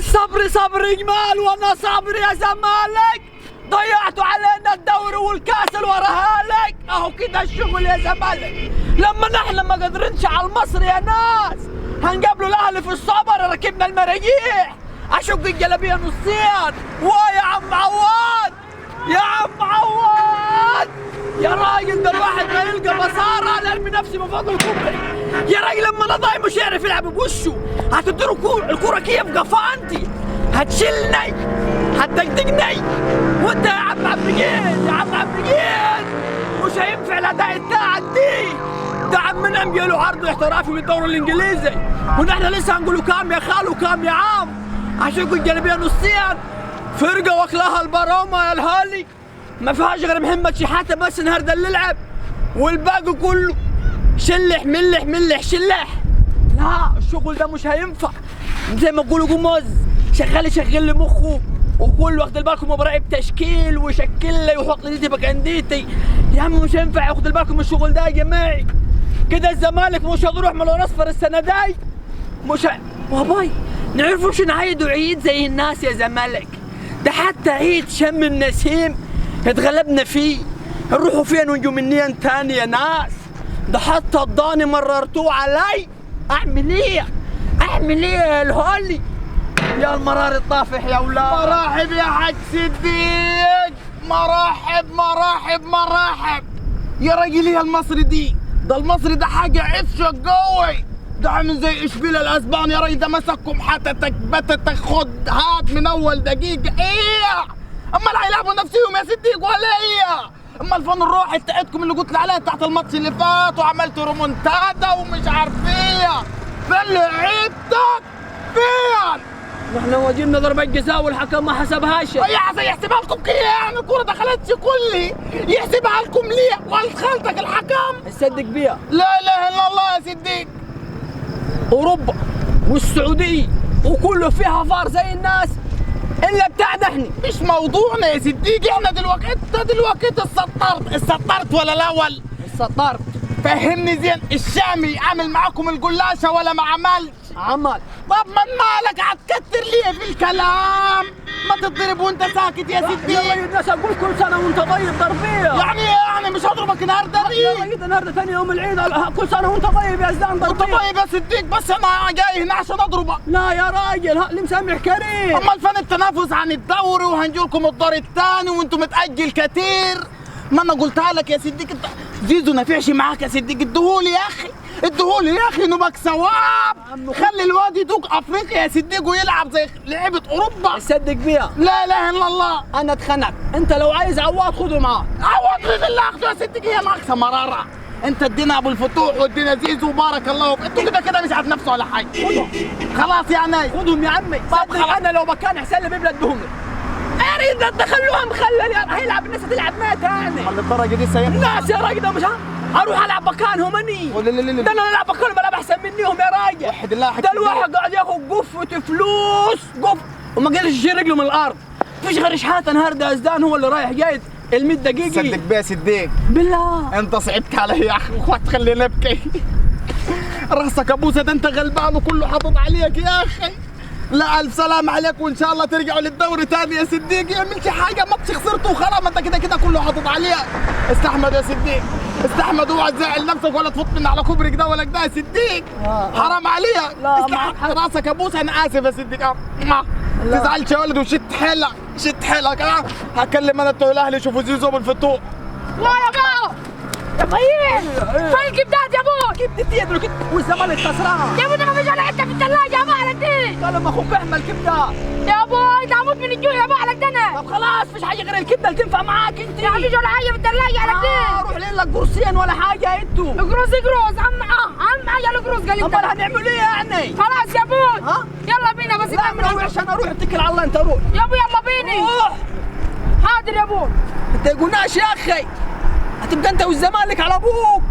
الصبر صبر جمال وانا صابر يا زمالك. ضيعتوا علينا الدوري والكاس اللي وراها لك. اهو كده الشغل يا زمالك. لما نحن ما قادرينش على المصري يا ناس هنقابلوا الاهلي في الصبر. ركبنا المراجيح اشق الجلابيه نصين. ويا عم عواد يا عم عواد يا راجل، ده الواحد ما يلقى مسار انا ارمي نفسي من فوق الكوبري. يا راجل لما انا ضايع مش يعرف يلعب بوشه. هتديله الكوره كيف قفانتي، هتشيلني هتدقدقني. وانت يا عم عبد يا عم عبد مش هينفع الاداء بتاعك دي. ده عم منعم جاله عرض احترافي من الدوري الانجليزي ونحن لسه هنقولوا كام يا خالو كام يا عم. عشان الجلابيه نصين فرقه واكلها البراومه يا الهالي. ما فيهاش غير محمد شحاته بس النهارده اللي لعب والباقي كله شلح ملح ملح شلح. لا الشغل ده مش هينفع. زي ما تقولوا قموز شغال يشغل لي مخه وكل واخد بالكم براقب تشكيل ويشكل لي ويحط لي دي بكنديتي. يا عم مش هينفع ياخد بالكم من الشغل ده يا جماعي. كده الزمالك مش هتروح من الاصفر السنه داي. مش واباي نعرفوش نعيدوا عيد زي الناس يا زمالك. ده حتى عيد شم النسيم اتغلبنا فيه. نروحوا فين ونجوا منين تاني يا ناس؟ ده حتى الضاني مررتوه علي. اعمل ايه؟ اعمل ايه يا الهولي؟ يا المرار الطافح يا ولاد. مرحب يا حاج صديق. مرحب مرحب مرحب يا راجل. يا المصري دي ده المصري ده حاجه عفشه قوي. ده عامل زي اشبيل الاسبان يا راجل. ده مسككم حتتك بتتك خد هات من اول دقيقه. ايه امال هيلعبوا نفسيهم يا صديق ولا ايه؟ امال فين الروح بتاعتكم اللي قلت عليها تحت الماتش اللي فات وعملتوا ريمونتادا ومش عارف ايه؟ فين لعيبتك؟ فين؟ نحن واجبنا ضربة جزاء والحكم ما حسبهاش. يحسبها لكم كيف يعني؟ الكورة دخلتش كلي يحسبها لكم ليه؟ والد خالتك الحكم؟ تصدق بيها؟ لا اله الا الله يا صديق. اوروبا والسعودية وكله فيها فار زي الناس الا بتاعنا احنا. مش موضوعنا يا صديق. احنا دلوقتي اتسطرت ولا الاول؟ اتسطرت. فهمني زين. الشامي عامل معاكم القلاشة ولا ما عملش؟ عمل. طب من مالك هتكتر ليه في الكلام؟ ما تضرب وانت ساكت يا صديق. يلا يا الناس اقول كل سنة وانت طيب ضربية. يعني مش هضربك النهارده دي. يلا جدا النهارده ثاني يوم العيد. كل سنة وانت طيب يا زلمة ضربية. انت طيب يا صديق بس انا جاي هنا عشان اضربك. لا يا راجل اللي مسامح كريم. امال فين التنافس عن الدوري وهنجيلكم الدور الثاني وانتم متأجل كتير. ما انا قلتها لك يا صديق. انت زيزو نافعش معاك يا صديق. اديهولي يا اخي اديهولي يا اخي نبقى ثواب. خلي الواد يدوق افريقيا يا صديق ويلعب زي لعيبه اوروبا. تصدق بيها؟ لا اله الا الله. انا اتخنقت. انت لو عايز عواد خده معاك. عواد بالله اخده يا صديق. هي ناقصه مراره. انت ادينا ابو الفتوح وادينا زيزو وبارك الله فيك. انتوا كده مش هتنافسوا على حاجه. خلاص يا ناي خدهم يا عمي. صدق انا لو مكان حسين بيبلد بهم. اريد تخلوها مخلل. هيلعب الناس هتلعب ما تاني. على الدرجه دي سيئه. الناس يا راجل ده مش اروح العب مكانهم اني. ده انا العب مكانهم العب احسن منيهم يا راجل. وحد الله. ده الواحد قاعد ياخذ قفه فلوس وما قالش يشيل رجله من الارض. فيش غير شحاته النهارده ازدان هو اللي رايح جاي ال 100 دقيقه. صدق بيه صديق بالله انت صعبت علي يا اخي وتخليني ابكي. راسك ابوسه. ده انت غلبان وكله حاطط عليك يا اخي. لا الف سلام عليك وان شاء الله ترجعوا للدوري تاني يا صديق. يعملش حاجه ماتش خسرته وخلاص. ما انت كده كله حاطط عليك. استحمد يا صديق استحمد. اوعى تزعل نفسك ولا تفوت من على كوبري كده ولا كده يا صديق. حرام عليك. استحمد راسك ابوسه. انا اسف يا صديق. ما تزعلش يا ولد وشد حيلك شد حيلك. هكلم انا بتوع الاهلي يشوفوا زيزو بالفتوح. لا يا بابا يا طيب. فين الكبدات يا ابوي؟ كبدة يدرو كده والزمالك خسران. يا ابوي ما فيش ولا حته في الثلاجه يا ابو على دي. قال لما اخوك بيحمل كبدة. يا ابوي ده اموت من الجوع يا ابو على انا. طب خلاص فيش حاجة غير الكبدة اللي تنفع معاك انت. يا فيش ولا حاجه في الثلاجه على دي. روح لك قرصين ولا حاجة انتوا. قروز اهم حاجه القروز قال امال هنعمل ايه يعني؟ خلاص يا ابوي. يلا بينا بس لا من عشان اروح اتكل على الله. انت روح يا ابوي. يلا بيني. روح. حاضر يا ابوي. انت قلناش يا اخي هتبقى انت والزمالك على ابوك.